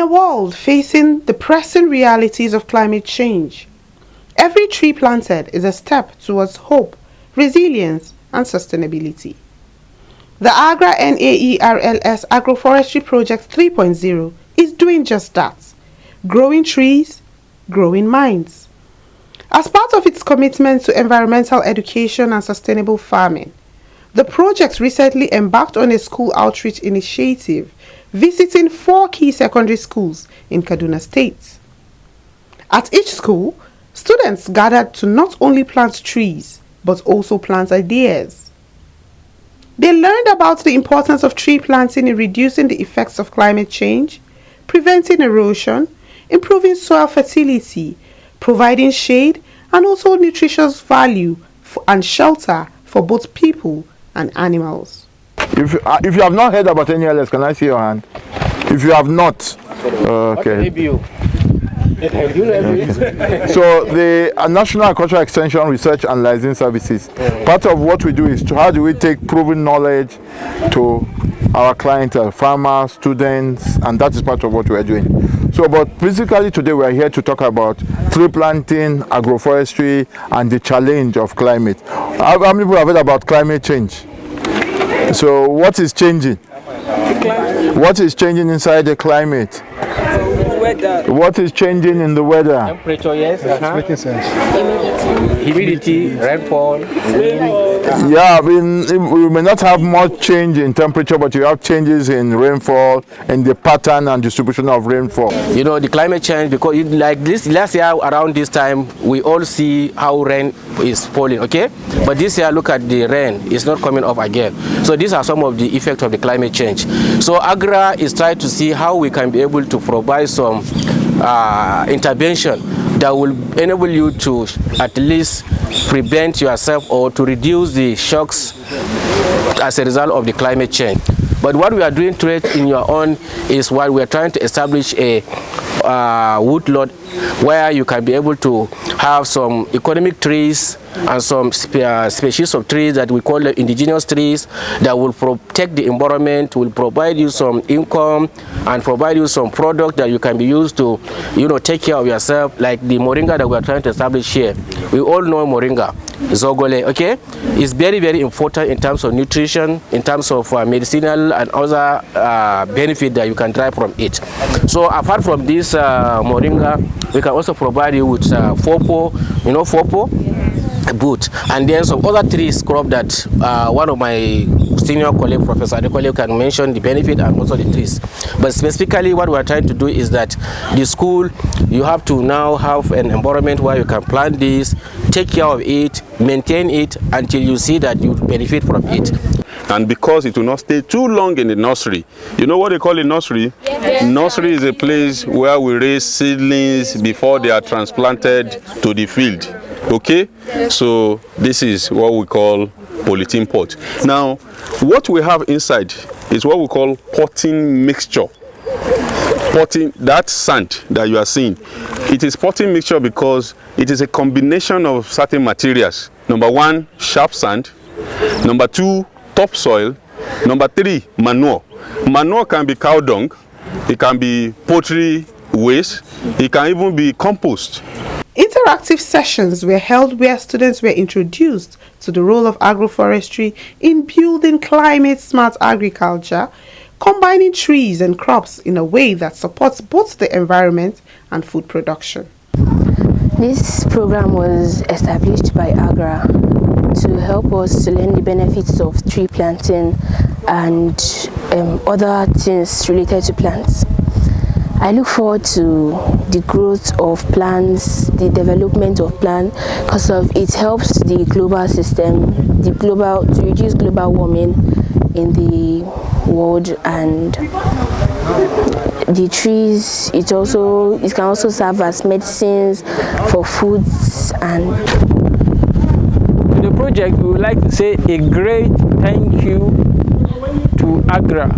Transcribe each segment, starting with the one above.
a world facing the pressing realities of climate change, every tree planted is a step towards hope, resilience, and sustainability. The Agra Naerls Agroforestry Project 3.0 is doing just that, growing trees, growing minds. As part of its commitment to environmental education and sustainable farming, the project recently embarked on a school outreach initiative, visiting 4 key secondary schools in Kaduna State. At each school, students gathered to not only plant trees, but also plant ideas. They learned about the importance of tree planting in reducing the effects of climate change, preventing erosion, improving soil fertility, providing shade, and also nutritious value and shelter for both people and animals. If you have not heard about NLS, can I see your hand? If you have not, okay. So the National Agricultural Extension Research and Licensing Services, part of what we do is how do we take proven knowledge to our clientele, farmers, students, and that is part of what we are doing. So, but basically today we are here to talk about tree planting, agroforestry, and the challenge of climate. How many people have heard about climate change? So what is changing? What is changing inside the climate? What is changing in the weather? Temperature, yes. Humidity, rainfall. Yeah, we may not have much change in temperature, but you have changes in rainfall and the pattern and distribution of rainfall. You know, the climate change, because like this last year around this time, we all see how rain is falling, okay? But this year, look at the rain, it's not coming up again. So these are some of the effects of the climate change. So Agra is trying to see how we can be able to provide some intervention that will enable you to at least prevent yourself or to reduce the shocks as a result of the climate change. But what we are doing today in your own is what we are trying to establish a woodlot where you can be able to have some economic trees and some species of trees that we call the indigenous trees that will protect the environment, will provide you some income and provide you some product that you can be used to, you know, take care of yourself, like the moringa that we are trying to establish here. We all know moringa, zogole, okay? It's very, very important in terms of nutrition, in terms of medicinal and other benefit that you can derive from it. So apart from this moringa, we can also provide you with fopo, you know, fopo, boot, and then some other trees crop that one of my senior colleague, Professor Adekole, can mention the benefit and also the trees. But specifically what we are trying to do is that the school, you have to now have an environment where you can plant this, take care of it, maintain it until you see that you benefit from it. And because it will not stay too long in the nursery. You know what they call a nursery? Yes. Nursery is a place where we raise seedlings before they are transplanted to the field. Okay? Yes. So this is what we call polythene pot. Now, what we have inside is what we call potting mixture. Potting, that sand that you are seeing, it is potting mixture because it is a combination of certain materials. Number 1, sharp sand. Number 2, topsoil. Number 3, manure. Manure can be cow dung, it can be poultry waste, it can even be compost. Interactive sessions were held where students were introduced to the role of agroforestry in building climate-smart agriculture, combining trees and crops in a way that supports both the environment and food production. This program was established by Agra to help us to learn the benefits of tree planting and other things related to plants. I look forward to the growth of plants, the development of plants, because it helps the global system, to reduce global warming in the world, and the trees, it can also serve as medicines for foods. And to the project, we would like to say a great thank you to Agra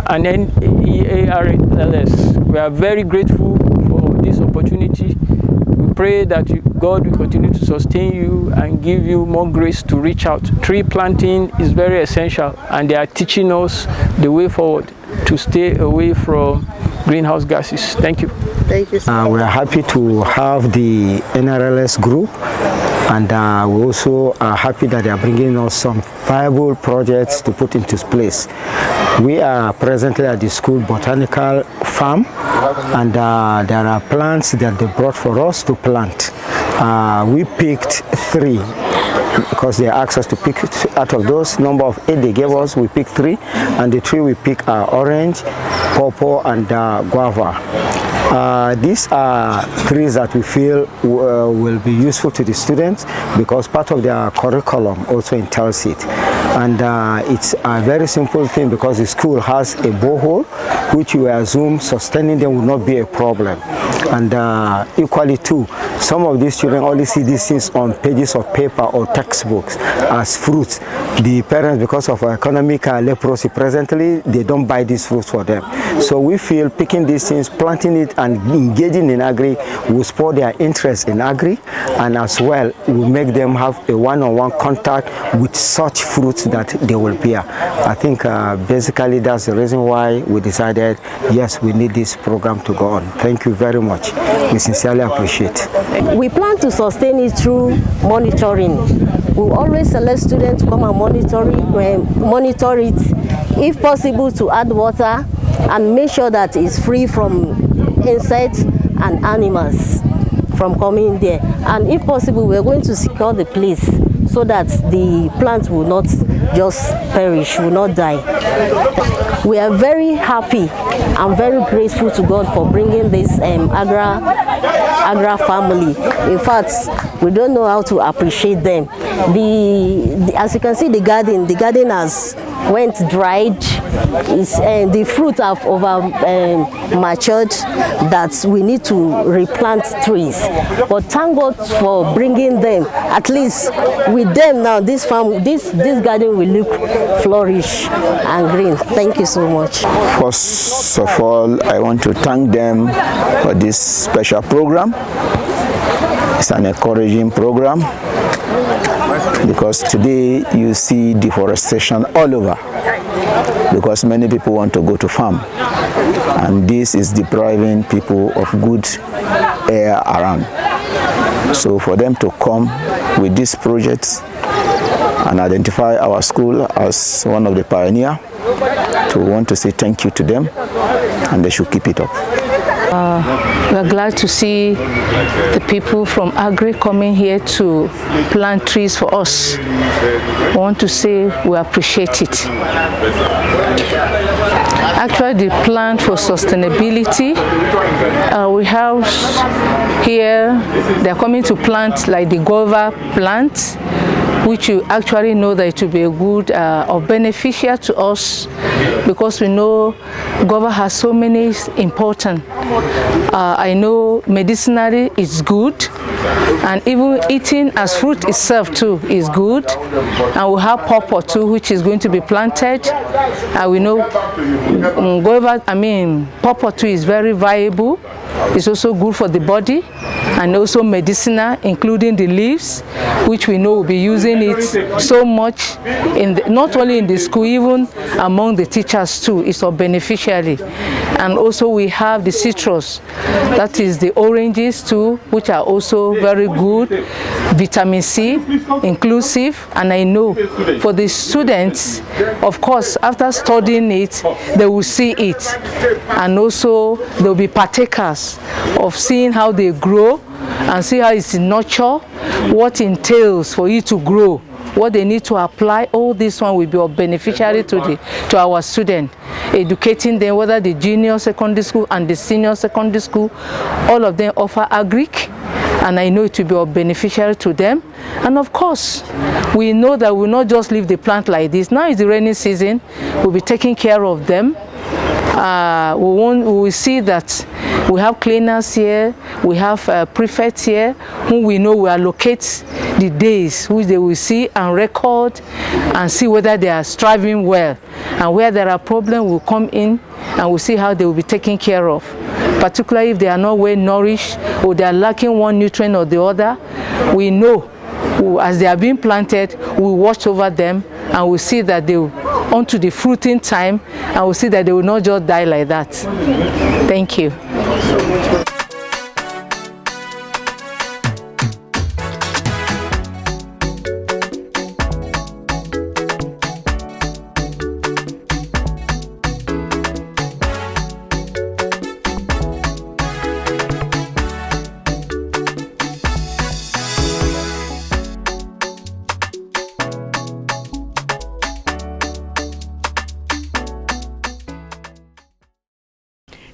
and Naerls. We are very grateful for this opportunity. We pray that God will continue to sustain you and give you more grace to reach out. Tree planting is very essential, and they are teaching us the way forward to stay away from greenhouse gases. Thank you. Thank you, sir. We are happy to have the NRLS group, and we also are happy that they are bringing us some viable projects to put into place. We are presently at the school botanical farm, and there are plants that they brought for us to plant. We picked 3 because they asked us to pick out of those number of 8 they gave us. We picked 3, and the 3 we pick are orange, pawpaw, and guava. These are trees that we feel will be useful to the students because part of their curriculum also entails it. And it's a very simple thing because the school has a borehole, which we assume sustaining them will not be a problem. And equally too, some of these children only see these things on pages of paper or textbooks as fruits. The parents, because of economic leprosy presently, they don't buy these fruits for them. So we feel picking these things, planting it, and engaging in agri will spur their interest in agri, and as well will make them have a one-on-one contact with such fruits that they will bear. I think basically that's the reason why we decided, yes, we need this program to go on. Thank you very much. We sincerely appreciate. We plan to sustain it through monitoring. We always select students to come and monitor it, if possible to add water and make sure that it's free from insects and animals from coming there. And if possible, we're going to secure the place so that the plants will not just perish, will not die. We are very happy and very grateful to God for bringing this Agra family. In fact, we don't know how to appreciate them. As you can see, the garden has went dried. The fruit have matured that we need to replant trees. But thank God for bringing them. At least with them now, this garden will look flourish and green. Thank you so much. First of all, I want to thank them for this special program. It's an encouraging program because today you see deforestation all over because many people want to go to farm, and this is depriving people of good air around. So for them to come with this project and identify our school as one of the pioneers, to want to say thank you to them, and they should keep it up. We are glad to see the people from Agra coming here to plant trees for us. I want to say we appreciate it. Actually, the plan for sustainability, we have here, they are coming to plant like the guava plant, which you actually know that it will be a good or beneficial to us because we know guava has so many important. I know medicinally it's good, and even eating as fruit itself too is good. And we have pawpaw too, which is going to be planted. And we know guava, pawpaw too is very viable. It's also good for the body and also medicinal, including the leaves, which we know will be using it so much, not only in the school, even among the teachers too. It's a beneficiary. And also we have the citrus, that is the oranges too, which are also very good, vitamin C inclusive. And I know for the students, of course, after studying it, they will see it, and also they'll be partakers of seeing how they grow and see how it's nurtured, what entails for it to grow, what they need to apply. All this one will be a beneficiary to our students, educating them, whether the junior secondary school and the senior secondary school, all of them offer agric, and I know it will be a beneficiary to them. And of course, we know that we will not just leave the plant like this. Now is the rainy season, we'll be taking care of them. We will see that we have cleaners here, we have prefects here, whom we know will allocate the days which they will see and record and see whether they are striving well. And where there are problems, we'll come in and we'll see how they will be taken care of. Particularly if they are not well nourished or they are lacking one nutrient or the other, we know as they are being planted, we watch over them and we see that they onto the fruiting time, and we'll see that they will not just die like that. Thank you.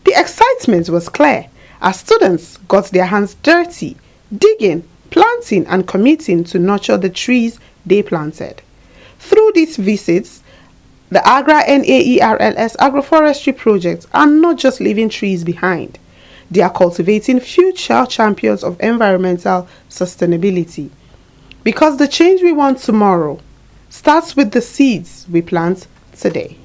The excitement was clear as students got their hands dirty, digging, planting and committing to nurture the trees they planted. Through these visits, the Agra Naerls agroforestry projects are not just leaving trees behind. They are cultivating future champions of environmental sustainability. Because the change we want tomorrow starts with the seeds we plant today.